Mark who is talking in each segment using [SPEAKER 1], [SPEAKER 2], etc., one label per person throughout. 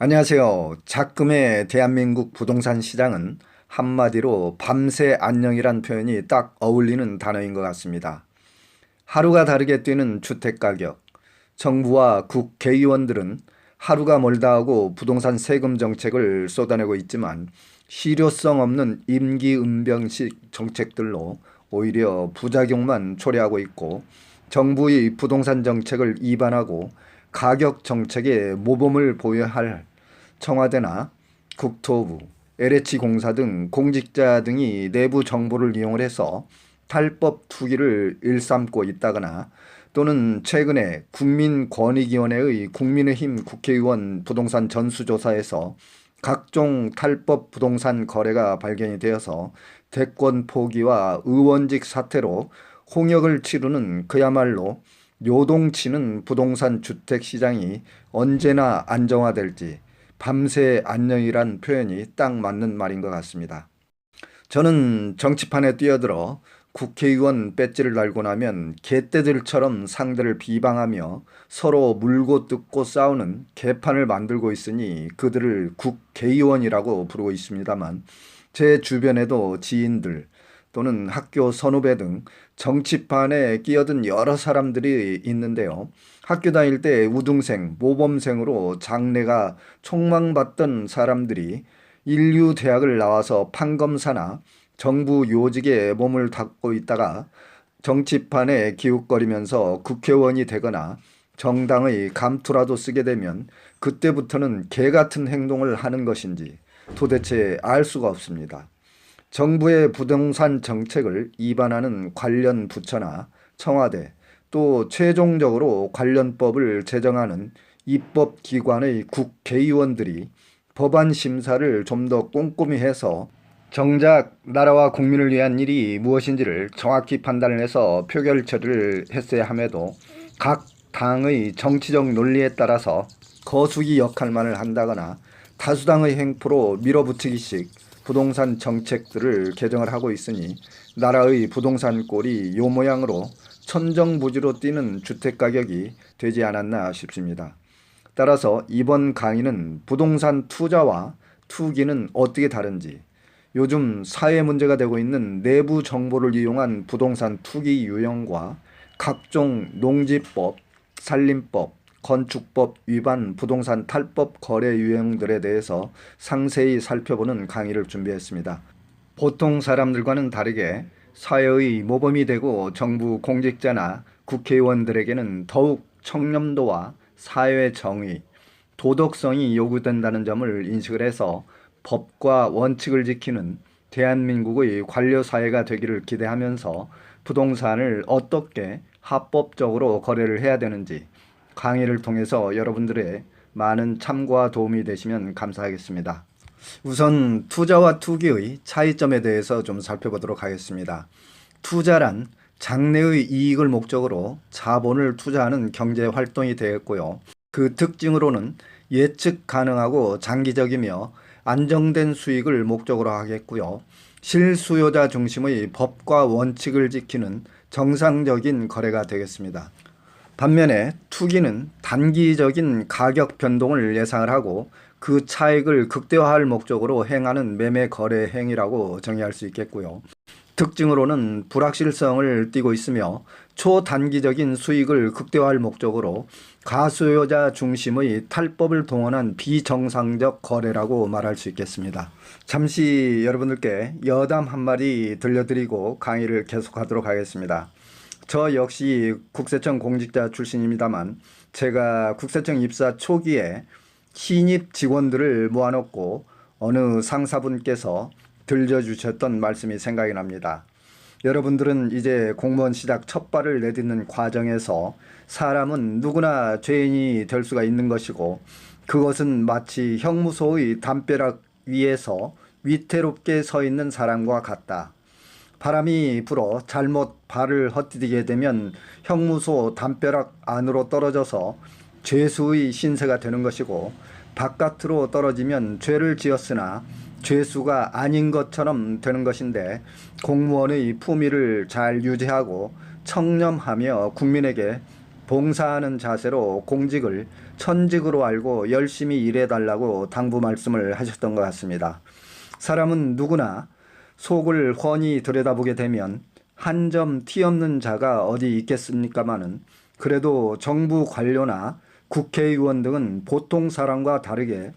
[SPEAKER 1] 안녕하세요. 작금의 대한민국 부동산 시장은 한마디로 밤새 안녕이란 표현이 딱 어울리는 단어인 것 같습니다. 하루가 다르게 뛰는 주택가격, 정부와 국회의원들은 하루가 멀다 하고 부동산 세금 정책을 쏟아내고 있지만 실효성 없는 임기응변식 정책들로 오히려 부작용만 초래하고 있고 정부의 부동산 정책을 위반하고 가격 정책에 모범을 보여야 할 청와대나 국토부, LH공사 등 공직자 등이 내부 정보를 이용을 해서 탈법 투기를 일삼고 있다거나 또는 최근에 국민권익위원회의 국민의힘 국회의원 부동산 전수조사에서 각종 탈법 부동산 거래가 발견이 되어서 대권 포기와 의원직 사퇴로 홍역을 치르는 그야말로 요동치는 부동산 주택 시장이 언제나 안정화될지 밤새 안녕이란 표현이 딱 맞는 말인 것 같습니다. 저는 정치판에 뛰어들어 국회의원 배지를 달고 나면 개떼들처럼 상대를 비방하며 서로 물고 뜯고 싸우는 개판을 만들고 있으니 그들을 국회의원이라고 부르고 있습니다만 제 주변에도 지인들 또는 학교 선후배 등 정치판에 끼어든 여러 사람들이 있는데요. 학교 다닐 때 우등생, 모범생으로 장래가 촉망받던 사람들이 인류대학을 나와서 판검사나 정부 요직에 몸을 닦고 있다가 정치판에 기웃거리면서 국회의원이 되거나 정당의 감투라도 쓰게 되면 그때부터는 개 같은 행동을 하는 것인지 도대체 알 수가 없습니다. 정부의 부동산 정책을 위반하는 관련 부처나 청와대 또 최종적으로 관련법을 제정하는 입법기관의 국회의원들이 법안 심사를 좀 더 꼼꼼히 해서 정작 나라와 국민을 위한 일이 무엇인지를 정확히 판단을 해서 표결 처리를 했어야 함에도 각 당의 정치적 논리에 따라서 거수기 역할만을 한다거나 다수당의 행포로 밀어붙이기식 부동산 정책들을 개정을 하고 있으니 나라의 부동산 꼴이 요 모양으로 천정부지로 뛰는 주택가격이 되지 않았나 싶습니다. 따라서 이번 강의는 부동산 투자와 투기는 어떻게 다른지, 요즘 사회 문제가 되고 있는 내부 정보를 이용한 부동산 투기 유형과 각종 농지법, 산림법, 건축법 위반 부동산 탈법 거래 유형들에 대해서 상세히 살펴보는 강의를 준비했습니다. 보통 사람들과는 다르게 사회의 모범이 되고 정부 공직자나 국회의원들에게는 더욱 청렴도와 사회 정의, 도덕성이 요구된다는 점을 인식을 해서 법과 원칙을 지키는 대한민국의 관료사회가 되기를 기대하면서 부동산을 어떻게 합법적으로 거래를 해야 되는지 강의를 통해서 여러분들의 많은 참고와 도움이 되시면 감사하겠습니다. 우선 투자와 투기의 차이점에 대해서 좀 살펴보도록 하겠습니다. 투자란 장래의 이익을 목적으로 자본을 투자하는 경제 활동이 되었고요. 그 특징으로는 예측 가능하고 장기적이며 안정된 수익을 목적으로 하겠고요. 실수요자 중심의 법과 원칙을 지키는 정상적인 거래가 되겠습니다. 반면에 투기는 단기적인 가격 변동을 예상을 하고 그 차익을 극대화할 목적으로 행하는 매매 거래 행위라고 정의할 수 있겠고요. 특징으로는 불확실성을 띠고 있으며 초단기적인 수익을 극대화할 목적으로 가수요자 중심의 탈법을 동원한 비정상적 거래라고 말할 수 있겠습니다. 잠시 여러분들께 여담 한 마디 들려드리고 강의를 계속하도록 하겠습니다. 저 역시 국세청 공직자 출신입니다만 제가 국세청 입사 초기에 신입 직원들을 모아놓고 어느 상사분께서 들려주셨던 말씀이 생각이 납니다. 여러분들은 이제 공무원 시작 첫 발을 내딛는 과정에서 사람은 누구나 죄인이 될 수가 있는 것이고 그것은 마치 형무소의 담벼락 위에서 위태롭게 서 있는 사람과 같다. 바람이 불어 잘못 발을 헛디디게 되면 형무소 담벼락 안으로 떨어져서 죄수의 신세가 되는 것이고 바깥으로 떨어지면 죄를 지었으나 죄수가 아닌 것처럼 되는 것인데 공무원의 품위를 잘 유지하고 청렴하며 국민에게 봉사하는 자세로 공직을 천직으로 알고 열심히 일해달라고 당부 말씀을 하셨던 것 같습니다. 사람은 누구나 속을 훤히 들여다보게 되면 한 점 티 없는 자가 어디 있겠습니까마는, 그래도 정부 관료나 국회의원 등은 보통 사람과 다르게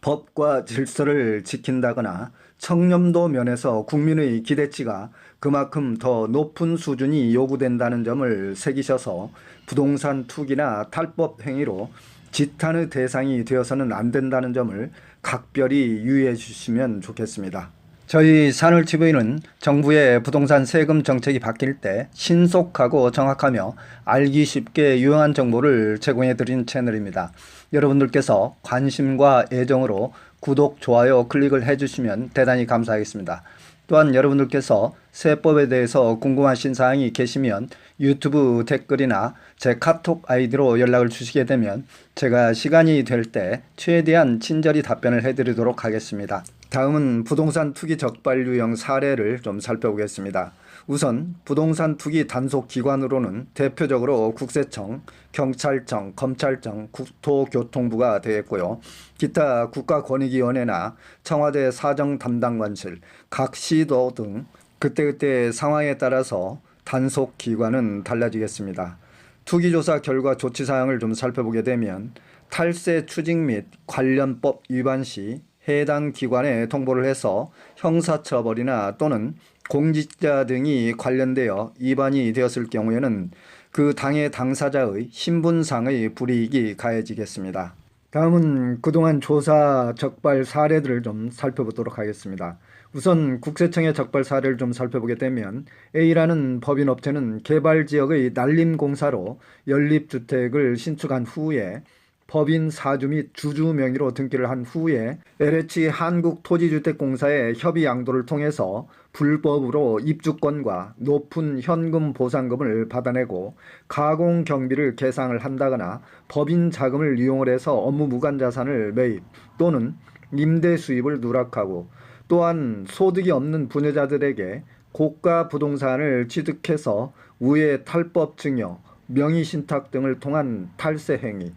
[SPEAKER 1] 법과 질서를 지킨다거나 청렴도 면에서 국민의 기대치가 그만큼 더 높은 수준이 요구된다는 점을 새기셔서 부동산 투기나 탈법 행위로 지탄의 대상이 되어서는 안 된다는 점을 각별히 유의해 주시면 좋겠습니다. 저희 산울TV는 정부의 부동산 세금 정책이 바뀔 때 신속하고 정확하며 알기 쉽게 유용한 정보를 제공해 드리는 채널입니다. 여러분들께서 관심과 애정으로 구독, 좋아요 클릭을 해주시면 대단히 감사하겠습니다. 또한 여러분들께서 세법에 대해서 궁금하신 사항이 계시면 유튜브 댓글이나 제 카톡 아이디로 연락을 주시게 되면 제가 시간이 될 때 최대한 친절히 답변을 해드리도록 하겠습니다. 다음은 부동산 투기 적발 유형 사례를 좀 살펴보겠습니다. 우선 부동산 투기 단속 기관으로는 대표적으로 국세청, 경찰청, 검찰청, 국토교통부가 되겠고요. 기타 국가권익위원회나 청와대 사정담당관실, 각 시도 등 그때그때 상황에 따라서 단속 기관은 달라지겠습니다. 투기조사 결과 조치사항을 좀 살펴보게 되면 탈세 추징 및 관련 법 위반 시 해당 기관에 통보를 해서 형사처벌이나 또는 공직자 등이 관련되어 위반이 되었을 경우에는 그 당의 당사자의 신분상의 불이익이 가해지겠습니다. 다음은 그동안 조사 적발 사례들을 좀 살펴보도록 하겠습니다. 우선 국세청의 적발 사례를 좀 살펴보게 되면 A라는 법인업체는 개발지역의 난림공사로 연립주택을 신축한 후에 법인 사주 및 주주 명의로 등기를 한 후에 LH 한국토지주택공사의 협의 양도를 통해서 불법으로 입주권과 높은 현금 보상금을 받아내고 가공 경비를 계상을 한다거나 법인 자금을 이용을 해서 업무 무관 자산을 매입 또는 임대 수입을 누락하고, 또한 소득이 없는 분여자들에게 고가 부동산을 취득해서 우회 탈법 증여, 명의 신탁 등을 통한 탈세 행위,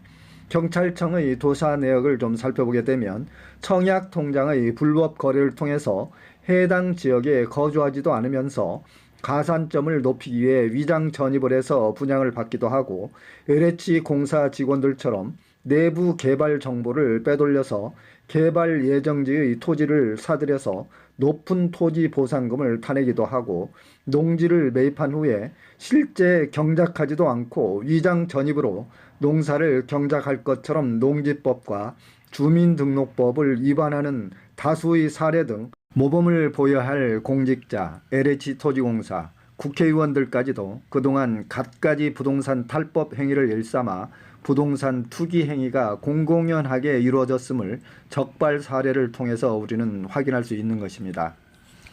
[SPEAKER 1] 경찰청의 조사 내역을 좀 살펴보게 되면 청약 통장의 불법 거래를 통해서 해당 지역에 거주하지도 않으면서 가산점을 높이기 위해 위장 전입을 해서 분양을 받기도 하고, LH 공사 직원들처럼 내부 개발 정보를 빼돌려서 개발 예정지의 토지를 사들여서 높은 토지 보상금을 타내기도 하고, 농지를 매입한 후에 실제 경작하지도 않고 위장 전입으로 농사를 경작할 것처럼 농지법과 주민등록법을 위반하는 다수의 사례 등 모범을 보여야 할 공직자, LH토지공사, 국회의원들까지도 그동안 갖가지 부동산 탈법 행위를 일삼아 부동산 투기 행위가 공공연하게 이루어졌음을 적발 사례를 통해서 우리는 확인할 수 있는 것입니다.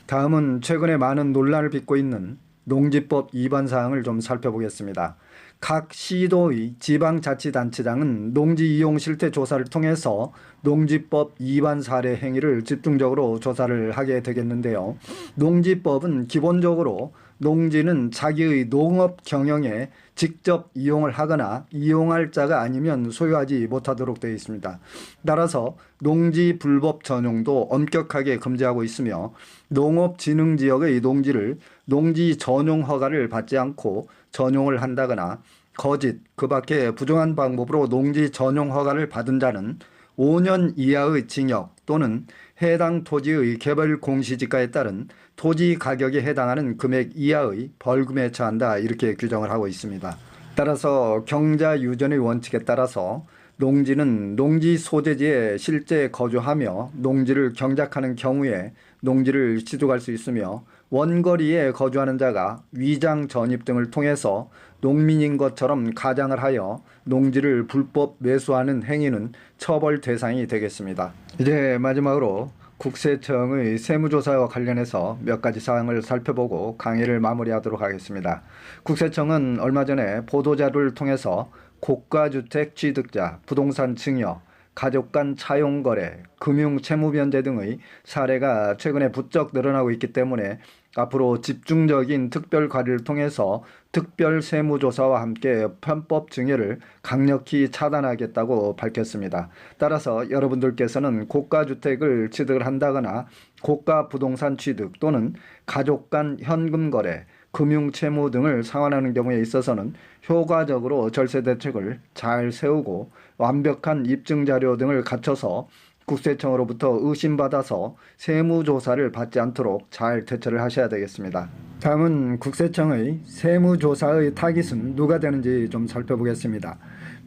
[SPEAKER 1] 다음은 최근에 많은 논란을 빚고 있는 농지법 위반 사항을 좀 살펴보겠습니다. 각 시도의 지방자치단체장은 농지 이용 실태 조사를 통해서 농지법 위반 사례 행위를 집중적으로 조사를 하게 되겠는데요. 농지법은 기본적으로 농지는 자기의 농업 경영에 직접 이용을 하거나 이용할 자가 아니면 소유하지 못하도록 되어 있습니다. 따라서 농지 불법 전용도 엄격하게 금지하고 있으며, 농업진흥지역의 농지를 농지 전용 허가를 받지 않고 전용을 한다거나 거짓, 그 밖에 부정한 방법으로 농지 전용 허가를 받은 자는 5년 이하의 징역 또는 해당 토지의 개별 공시지가에 따른 토지 가격에 해당하는 금액 이하의 벌금에 처한다, 이렇게 규정을 하고 있습니다. 따라서 경자 유전의 원칙에 따라서 농지는 농지 소재지에 실제 거주하며 농지를 경작하는 경우에 농지를 취득할 수 있으며, 원거리에 거주하는 자가 위장 전입 등을 통해서 농민인 것처럼 가장을 하여 농지를 불법 매수하는 행위는 처벌 대상이 되겠습니다. 이제 마지막으로 국세청의 세무조사와 관련해서 몇 가지 사항을 살펴보고 강의를 마무리하도록 하겠습니다. 국세청은 얼마 전에 보도자료를 통해서 고가주택 취득자, 부동산 증여, 가족 간 차용거래, 금융 채무변제 등의 사례가 최근에 부쩍 늘어나고 있기 때문에 앞으로 집중적인 특별 관리를 통해서 특별 세무조사와 함께 편법 증여를 강력히 차단하겠다고 밝혔습니다. 따라서 여러분들께서는 고가주택을 취득을 한다거나 고가 부동산 취득 또는 가족 간 현금 거래, 금융채무 등을 상환하는 경우에 있어서는 효과적으로 절세 대책을 잘 세우고 완벽한 입증자료 등을 갖춰서 국세청으로부터 의심받아서 세무조사를 받지 않도록 잘 대처를 하셔야 되겠습니다. 다음은 국세청의 세무조사의 타깃은 누가 되는지 좀 살펴보겠습니다.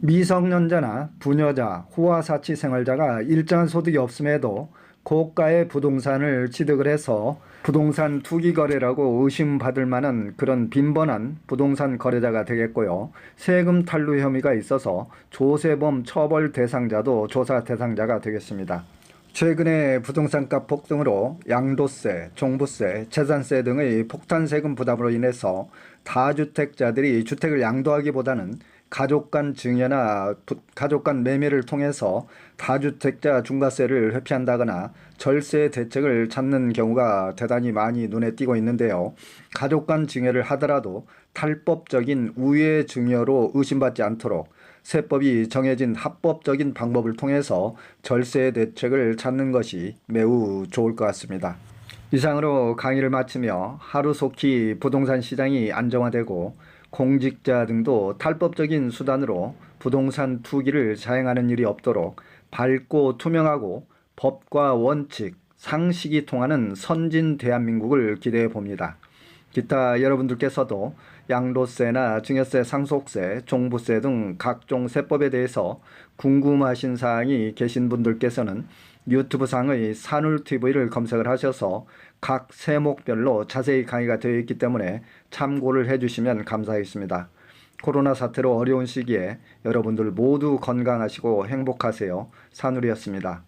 [SPEAKER 1] 미성년자나 부녀자, 호화사치 생활자가 일정한 소득이 없음에도 고가의 부동산을 취득을 해서 부동산 투기 거래라고 의심받을 만한 그런 빈번한 부동산 거래자가 되겠고요. 세금 탈루 혐의가 있어서 조세범 처벌 대상자도 조사 대상자가 되겠습니다. 최근에 부동산가 폭등으로 양도세, 종부세, 재산세 등의 폭탄 세금 부담으로 인해서 다주택자들이 주택을 양도하기보다는 가족 간 증여나 가족 간 매매를 통해서 다주택자 중과세를 회피한다거나 절세 대책을 찾는 경우가 대단히 많이 눈에 띄고 있는데요. 가족 간 증여를 하더라도 탈법적인 우회 증여로 의심받지 않도록 세법이 정해진 합법적인 방법을 통해서 절세 대책을 찾는 것이 매우 좋을 것 같습니다. 이상으로 강의를 마치며 하루속히 부동산 시장이 안정화되고 공직자 등도 탈법적인 수단으로 부동산 투기를 자행하는 일이 없도록 밝고 투명하고 법과 원칙, 상식이 통하는 선진 대한민국을 기대해 봅니다. 기타 여러분들께서도 양도세나 증여세, 상속세, 종부세 등 각종 세법에 대해서 궁금하신 사항이 계신 분들께서는 유튜브 상의 산울TV를 검색을 하셔서 각 세목별로 자세히 강의가 되어 있기 때문에 참고를 해주시면 감사하겠습니다. 코로나 사태로 어려운 시기에 여러분들 모두 건강하시고 행복하세요. 산울이었습니다.